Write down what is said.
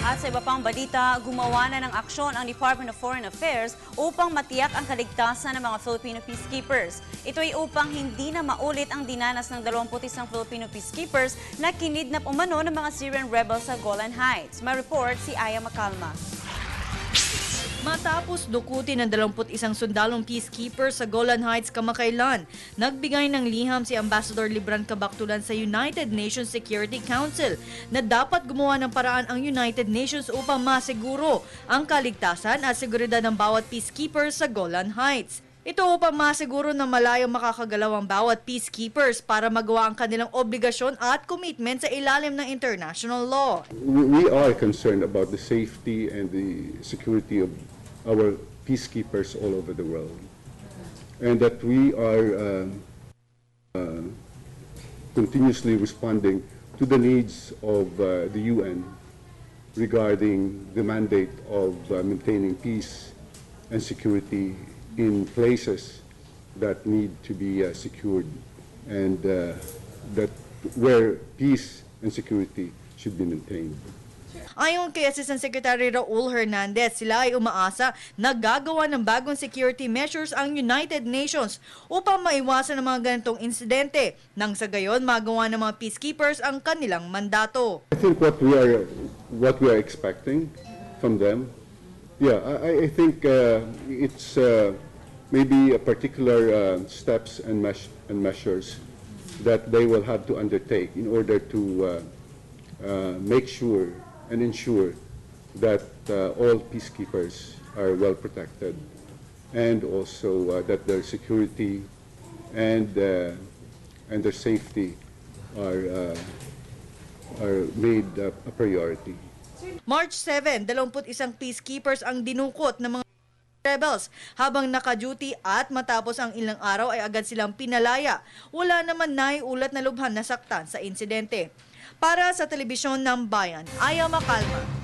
At sa iba pang balita, gumawa na ng aksyon ang Department of Foreign Affairs upang matiyak ang kaligtasan ng mga Filipino peacekeepers. Ito ay upang hindi na maulit ang dinanas ng 21 Filipino peacekeepers na kinidnap umano ng mga Syrian rebels sa Golan Heights. May report si Aya Macalma. Matapos dukutin ng 21 sundalong peacekeeper sa Golan Heights kamakailan, nagbigay ng liham si Ambassador Libran Cabactulan sa United Nations Security Council na dapat gumawa ng paraan ang United Nations upang masiguro ang kaligtasan at seguridad ng bawat peacekeeper sa Golan Heights. Ito upang masiguro na malayo makakagalaw ang bawat peacekeepers para magawa ang kanilang obligasyon at commitment sa ilalim ng international law. We are concerned about the safety and the security of our peacekeepers all over the world, and that we are continuously responding to the needs of the UN regarding the mandate of maintaining peace and security in places that need to be secured, and that where peace and security should be maintained. Ayon kay Assistant Secretary Raul Hernandez, sila ay umaasa na gagawa ng bagong security measures ang United Nations upang maiwasan ang mga ganitong insidente nang sa gayon magawa ng mga peacekeepers ang kanilang mandato. I think what we are expecting from them, I think it's maybe a particular steps and measures that they will have to undertake in order to make sure and ensure that all peacekeepers are well protected, and also that their security and their safety are made a priority. March 7, 21 peacekeepers ang dinukot ng mga rebels habang naka-duty at matapos ang ilang araw ay agad silang pinalaya. Wala naman naiulat na lubhan na saktan sa insidente. Para sa Telebisyon ng Bayan, Aya Macalma.